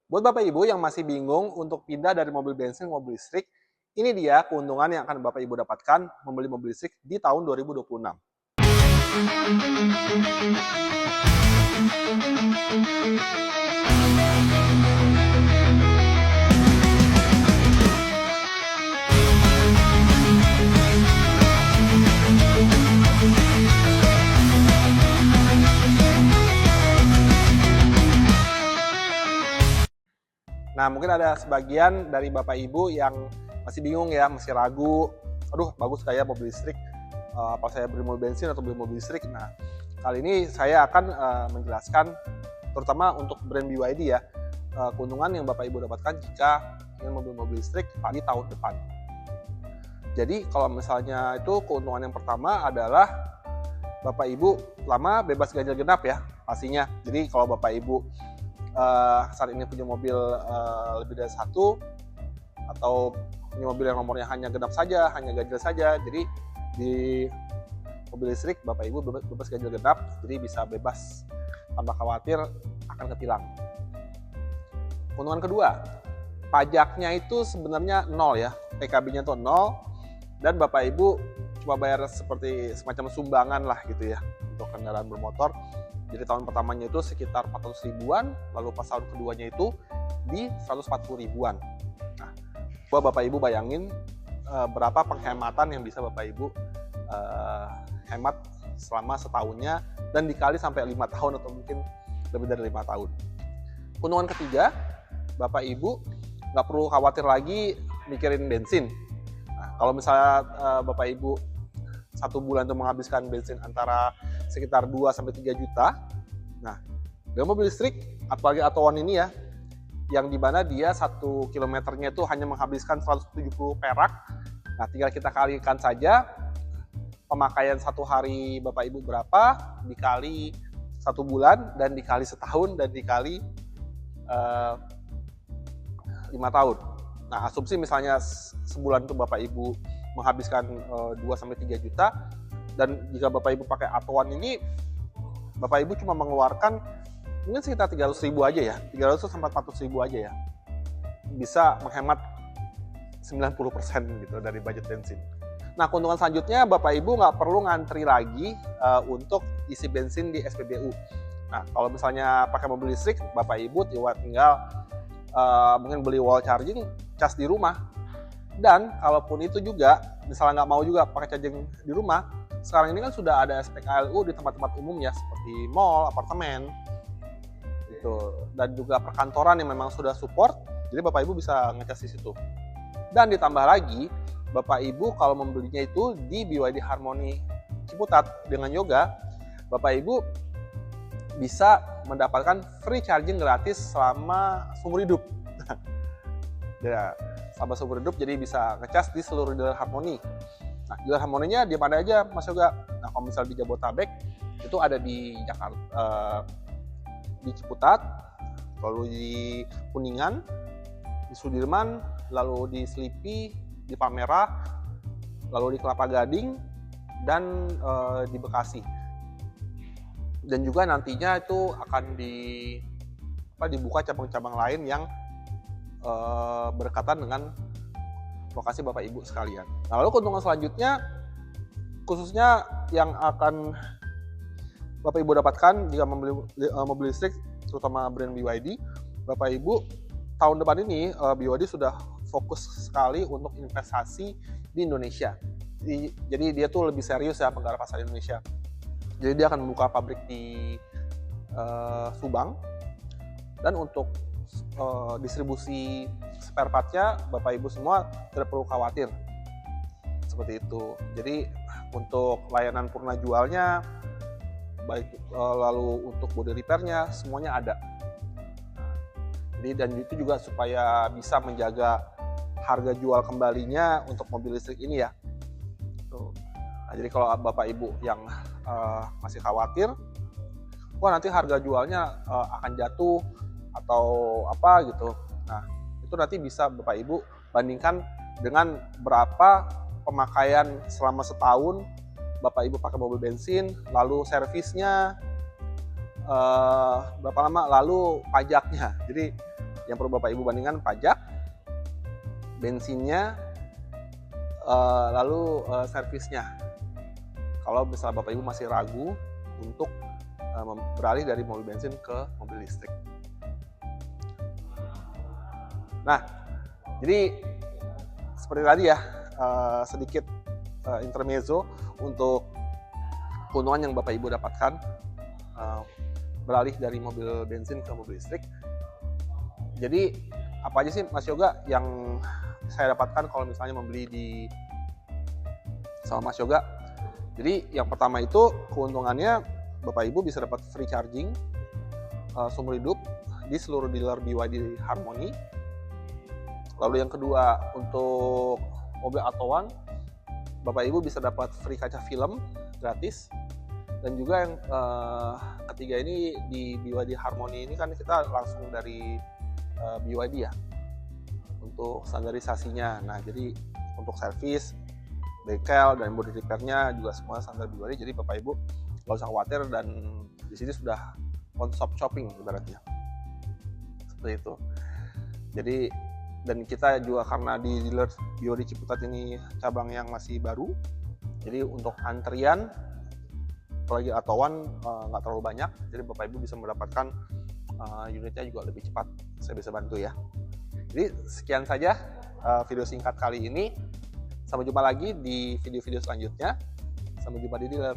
Buat Bapak Ibu yang masih bingung untuk pindah dari mobil bensin ke mobil listrik, ini dia keuntungan yang akan Bapak Ibu dapatkan membeli mobil listrik di tahun 2026. Nah, mungkin ada sebagian dari Bapak Ibu yang masih bingung ya, masih ragu, aduh bagus kayak mobil listrik, apa saya beli mobil bensin atau beli mobil listrik. Nah, kali ini saya akan menjelaskan, terutama untuk brand BYD ya, keuntungan yang Bapak Ibu dapatkan jika ingin mobil listrik di tahun depan. Jadi kalau misalnya itu keuntungan yang pertama adalah Bapak Ibu lama bebas ganjil genap ya pastinya. Jadi kalau Bapak Ibu saat ini punya mobil lebih dari satu atau punya mobil yang nomornya hanya genap saja, hanya ganjil saja, jadi di mobil listrik Bapak Ibu bebas ganjil genap, jadi bisa bebas tanpa khawatir akan ketilang. Keuntungan kedua, pajaknya itu sebenarnya nol ya, PKB-nya itu nol, dan Bapak Ibu cuma bayar seperti semacam sumbangan lah gitu ya untuk kendaraan bermotor. Jadi tahun pertamanya itu sekitar 400 ribuan, lalu pas tahun keduanya itu di 140 ribuan. Nah, Bapak Ibu bayangin berapa penghematan yang bisa Bapak Ibu hemat selama setahunnya dan dikali sampai 5 tahun atau mungkin lebih dari 5 tahun. Keuntungan ketiga, Bapak Ibu nggak perlu khawatir lagi mikirin bensin. Nah, kalau misalnya Bapak Ibu satu bulan itu menghabiskan bensin antara sekitar 2-3 juta. Nah, dengan mobil listrik, apalagi Atauan ini ya, yang dimana dia 1 kilometernya itu hanya menghabiskan 170 perak. Nah, tinggal kita kalikan saja pemakaian satu hari Bapak Ibu berapa, dikali 1 bulan, dan dikali setahun, dan dikali 5 tahun. Nah, asumsi misalnya sebulan itu Bapak Ibu menghabiskan 2-3 juta, dan jika Bapak Ibu pakai Atauan ini, Bapak Ibu cuma mengeluarkan mungkin sekitar 300 ribu aja ya, 300-400 ribu aja ya, bisa menghemat 90% gitu dari budget bensin. Nah, keuntungan selanjutnya Bapak Ibu nggak perlu ngantri lagi untuk isi bensin di SPBU. Nah, kalau misalnya pakai mobil listrik, Bapak Ibu tinggal mungkin beli wall charging, cas di rumah. Dan kalaupun itu juga, misalnya nggak mau juga pakai charging di rumah, sekarang ini kan sudah ada SPKLU di tempat-tempat umum ya, seperti mall, apartemen, gitu. Dan juga perkantoran yang memang sudah support, jadi Bapak Ibu bisa ngecas di situ. Dan ditambah lagi, Bapak Ibu kalau membelinya itu di BYD Harmony Ciputat dengan Yoga, Bapak Ibu bisa mendapatkan free charging gratis selama seumur hidup. Ya, selama seumur hidup, jadi bisa ngecas di seluruh dealer Harmony. Nah, dealer Harmony-nya di mana aja, Mas Yoga? Nah, kalau misalnya di Jabodetabek, itu ada di Jakarta, di Ciputat, lalu di Kuningan, di Sudirman, lalu di Selipi, di Palmerah, lalu di Kelapa Gading, dan di Bekasi. Dan juga nantinya itu akan dibuka cabang-cabang lain yang berdekatan dengan lokasi Bapak Ibu sekalian. Nah, lalu keuntungan selanjutnya, khususnya yang akan Bapak Ibu dapatkan jika membeli mobil listrik, terutama brand BYD, Bapak Ibu tahun depan ini BYD sudah fokus sekali untuk investasi di Indonesia. Jadi dia tuh lebih serius ya menggarap pasar Indonesia. Jadi dia akan membuka pabrik di Subang, dan untuk distribusi spare part-nya Bapak Ibu semua tidak perlu khawatir seperti itu. Jadi untuk layanan purna jualnya, baik lalu untuk body repair-nya semuanya ada. Jadi dan itu juga supaya bisa menjaga harga jual kembalinya untuk mobil listrik ini ya. Nah, jadi kalau Bapak Ibu yang masih khawatir, wah nanti harga jualnya akan jatuh atau apa gitu. Nah, itu nanti bisa Bapak Ibu bandingkan dengan berapa pemakaian selama setahun Bapak Ibu pakai mobil bensin, lalu servisnya berapa lama, lalu pajaknya. Jadi Yang perlu Bapak Ibu bandingkan pajak, bensinnya, lalu servisnya. Kalau misalnya Bapak Ibu masih ragu untuk beralih dari mobil bensin ke mobil listrik. Nah, jadi seperti tadi ya, sedikit intermezzo untuk keuntungan yang Bapak Ibu dapatkan beralih dari mobil bensin ke mobil listrik. Jadi apa aja sih Mas Yoga yang saya dapatkan kalau misalnya membeli sama Mas Yoga? Jadi yang pertama itu keuntungannya Bapak Ibu bisa dapat free charging seumur hidup di seluruh dealer BYD Harmony. Lalu yang kedua, untuk mobil Auto1, Bapak Ibu bisa dapat free kaca film gratis. Dan juga yang ketiga ini di BYD Harmony ini kan kita langsung dari BYD ya untuk standarisasinya. Nah, jadi untuk servis, bengkel dan body repair-nya juga semua standar BYD. Jadi Bapak Ibu nggak usah khawatir, dan di sini sudah one stop shopping ibaratnya. Seperti itu. Jadi dan kita juga karena di dealer BYD Ciputat ini cabang yang masih baru, jadi untuk antrian apalagi Auto1 nggak terlalu banyak, jadi Bapak Ibu bisa mendapatkan unitnya juga lebih cepat. Saya bisa bantu ya. Jadi sekian saja video singkat kali ini. Sampai jumpa lagi di video-video selanjutnya. Sampai jumpa di dealer.